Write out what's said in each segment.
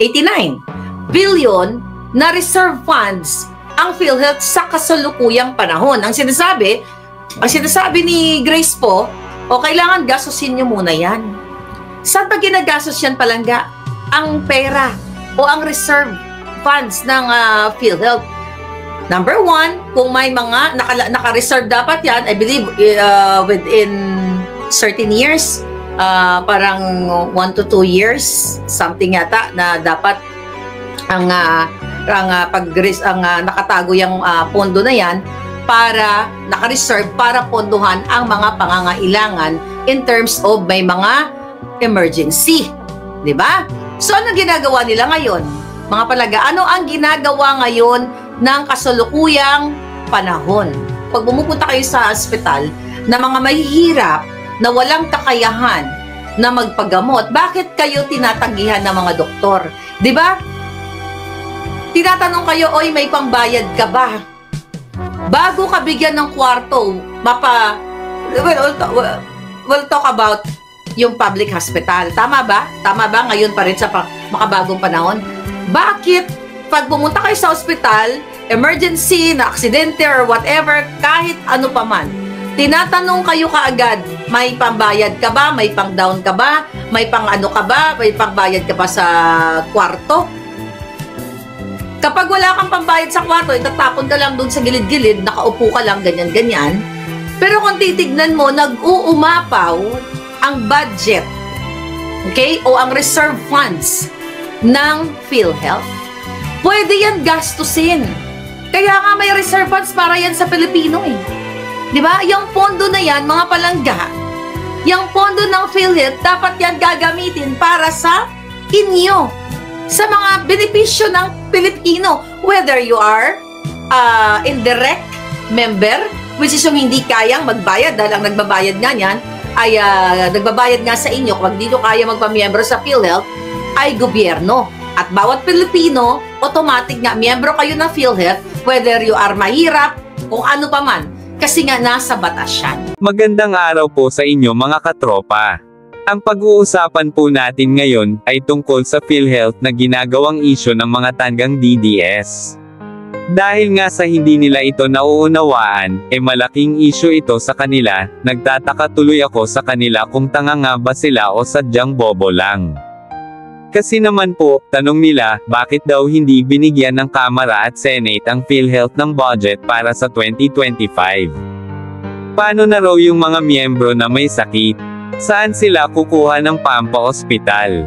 billion na reserve funds ang PhilHealth sa kasalukuyang panahon. Ang sinasabi ni Grace po, kailangan gastusin nyo muna yan. Saan ba ginagastos yan palangga? Ang pera o ang reserve funds ng PhilHealth. Number one, kung may mga naka-reserve dapat yan, I believe within certain years, parang 1 to 2 years, something yata na dapat ang nakatago yung pondo na yan para naka-reserve para pondohan ang mga pangangailangan in terms of may mga emergency. Di ba? So, ano ginagawa nila ngayon? Mga palaga, ano ang ginagawa ngayon ng kasalukuyang panahon? Pag bumupunta kayo sa ospital na mga mahihirap na walang kakayahan na magpagamot, bakit kayo tinatanggihan ng mga doktor? Di ba? Tinatanong kayo, oy, may pambayad ka ba? Bago ka bigyan ng kwarto, we'll talk about yung public hospital. Tama ba? Tama ba? Ngayon pa rin sa makabagong panahon. Bakit pag pumunta kayo sa ospital, emergency, na aksidente or whatever, kahit ano pa man, tinatanong kayo kaagad, may pambayad ka ba? May pang-down ka ba? May pang-ano ka ba? May pangbayad ka ba sa kwarto? Kapag wala kang pambayad sa kwarto, itatapon ka lang doon sa gilid-gilid, nakaupo ka lang, ganyan-ganyan. Pero kung titignan mo, nag-uumapaw ang budget, okay? O ang reserve funds ng PhilHealth. Pwede yan gastusin. Kaya nga may reserve funds para yan sa Pilipino eh. Di ba? Yung pondo na yan, mga palangga, yung pondo ng PhilHealth, dapat yan gagamitin para sa inyo. Sa mga benepisyo ng Pilipino, whether you are indirect member, which is yung hindi kayang magbayad dahil ang nagbabayad nga niyan ay nagbabayad nga sa inyo kapag dito kaya magpamiyembro sa PhilHealth ay gobyerno. At bawat Pilipino, automatic nga, miyembro kayo ng PhilHealth, whether you are mahirap, kung ano pa man, kasi nga nasa batas yan. Magandang araw po sa inyo mga katropa. Ang pag-uusapan po natin ngayon ay tungkol sa PhilHealth na ginagawang isyu ng mga tanggang DDS. Dahil nga sa hindi nila ito nauunawaan, malaking isyu ito sa kanila, nagtataka tuloy ako sa kanila kung tanga nga ba sila o sadyang bobo lang. Kasi naman po, tanong nila, bakit daw hindi binigyan ng Kamara at Senate ang PhilHealth ng budget para sa 2025? Paano na raw yung mga miyembro na may sakit? Saan sila kukuha ng pampa-ospital?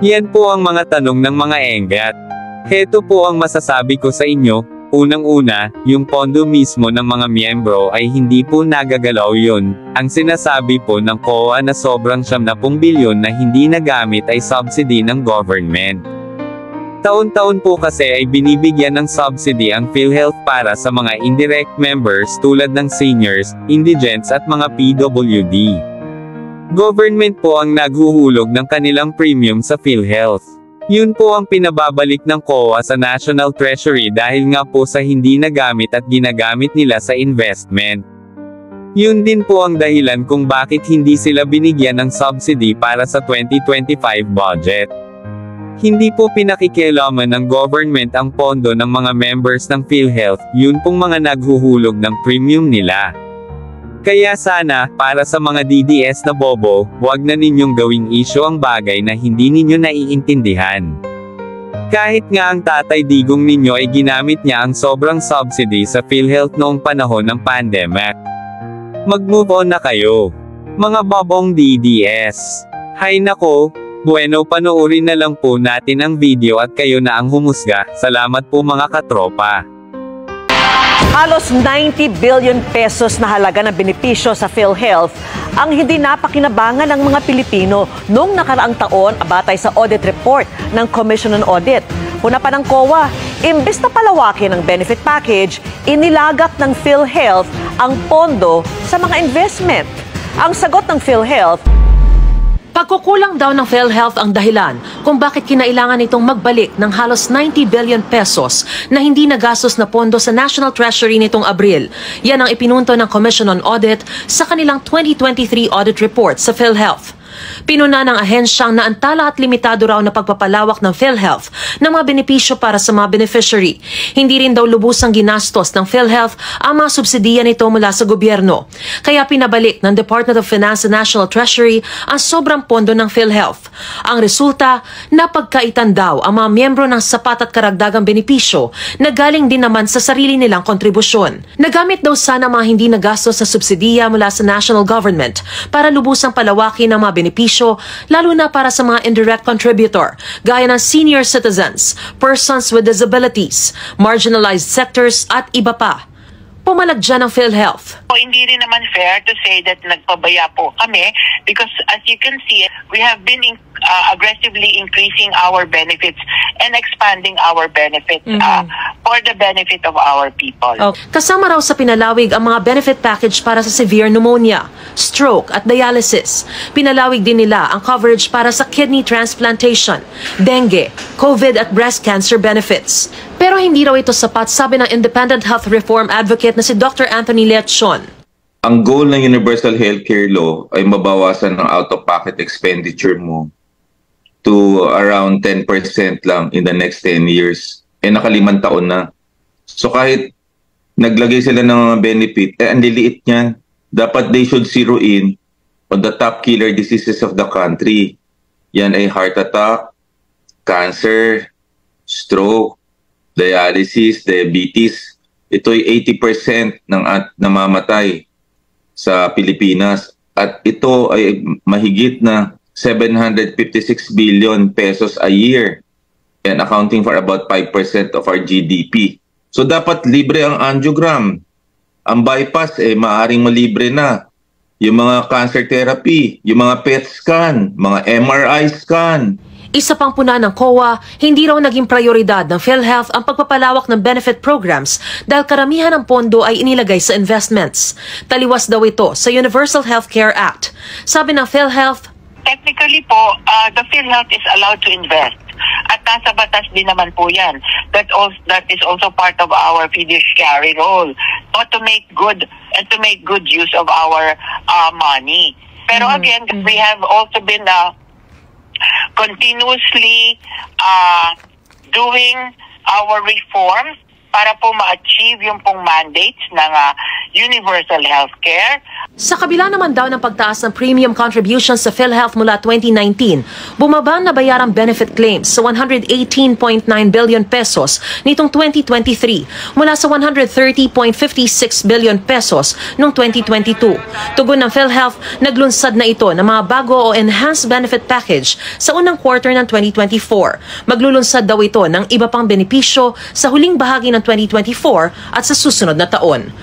Yan po ang mga tanong ng mga enggat. Heto po ang masasabi ko sa inyo. Unang-una, yung pondo mismo ng mga miyembro ay hindi po nagagalaw yun. Ang sinasabi po ng COA na sobrang 70 bilyon na hindi nagamit ay subsidy ng government. Taon-taon po kasi ay binibigyan ng subsidy ang PhilHealth para sa mga indirect members tulad ng seniors, indigents at mga PWD. Government po ang naghuhulog ng kanilang premium sa PhilHealth. Yun po ang pinababalik ng COA sa National Treasury dahil nga po sa hindi nagamit at ginagamit nila sa investment. Yun din po ang dahilan kung bakit hindi sila binigyan ng subsidy para sa 2025 budget. Hindi po pinakikialaman ng government ang pondo ng mga members ng PhilHealth, yun pong mga naghuhulog ng premium nila. Kaya sana, para sa mga DDS na bobo, huwag na ninyong gawing issue ang bagay na hindi ninyo naiintindihan. Kahit nga ang Tatay Digong ninyo ay ginamit niya ang sobrang subsidy sa PhilHealth noong panahon ng pandemic. Mag-move on na kayo. Mga bobong DDS. Hay nako, bueno panoorin na lang po natin ang video at kayo na ang humusga. Salamat po mga katropa. Halos 90 billion pesos na halaga ng benepisyo sa PhilHealth ang hindi napakinabangan ng mga Pilipino noong nakaraang taon batay sa audit report ng Commission on Audit. Una pa ng COA, imbes na palawakin ang benefit package, inilagak ng PhilHealth ang pondo sa mga investment. Ang sagot ng PhilHealth, pagkukulang daw ng PhilHealth ang dahilan kung bakit kinailangan itong magbalik ng halos 90 billion pesos na hindi nagastos na pondo sa National Treasury nitong Abril. Yan ang ipinunto ng Commission on Audit sa kanilang 2023 audit report sa PhilHealth. Pinuna ng ahensyang naantala at limitado raw na pagpapalawak ng PhilHealth ng mga benepisyo para sa mga beneficiary. Hindi rin daw lubusang ginastos ng PhilHealth ang mga subsidiya nito mula sa gobyerno. Kaya pinabalik ng Department of Finance and National Treasury ang sobrang pondo ng PhilHealth. Ang resulta, napagkaitan daw ang mga miyembro ng sapat at karagdagang benepisyo na galing din naman sa sarili nilang kontribusyon. Nagamit daw sana mga hindi nagastos na subsidiya mula sa national government para lubusang palawakin ang mga benepisyo, lalo na para sa mga indirect contributor, gaya ng senior citizens, persons with disabilities, marginalized sectors at iba pa. Pumalag dyan ang PhilHealth. Hindi rin naman fair to say that nagpabaya po kami because as you can see, we have been aggressively increasing our benefits and expanding our benefits for the benefit of our people. Kasama raw sa pinalawig ang mga benefit package para sa severe pneumonia, stroke at dialysis. Pinalawig din nila ang coverage para sa kidney transplantation, dengue, COVID at breast cancer benefits. Pero hindi raw ito sapat, sabi ng independent health reform advocate na si Dr. Anthony Leachon. Ang goal ng Universal Healthcare Law ay mabawasan ng out-of-pocket expenditure mo to around 10% lang in the next 10 years. Nakalimang taon na. So kahit naglagay sila ng mga benefit, ang liliit niyan. Dapat they should zero in on the top killer diseases of the country. Yan ay heart attack, cancer, stroke, dialysis, diabetes. Ito ay 80% ng namamatay sa Pilipinas. At ito ay mahigit na 756 billion pesos a year and accounting for about 5% of our GDP. So dapat libre ang angiogram. Ang bypass maaring malibre na. Yung mga cancer therapy, yung mga PET scan, mga MRI scan. Isa pang puna ng COA, hindi raw naging prioridad ng PhilHealth ang pagpapalawak ng benefit programs dahil karamihan ng pondo ay inilagay sa investments. Taliwas daw ito sa Universal Healthcare Act. Sabi ng PhilHealth, technically po, the PhilHealth is allowed to invest. At nasa batas din naman po yan. That is also part of our fiduciary role. So to make good use of our money. Pero again, we have also been continuously doing our reforms para po ma-achieve yung pong mandates ng universal healthcare. Sa kabila naman daw ng pagtaas ng premium contributions sa PhilHealth mula 2019, bumaba na bayarang benefit claims sa 118.9 billion pesos nitong 2023 mula sa 130.56 billion pesos noong 2022. Tugon ng PhilHealth, naglunsad na ito ng mga bago o enhanced benefit package sa unang quarter ng 2024. Maglulunsad daw ito ng iba pang benepisyo sa huling bahagi ng 2024 at sa susunod na taon.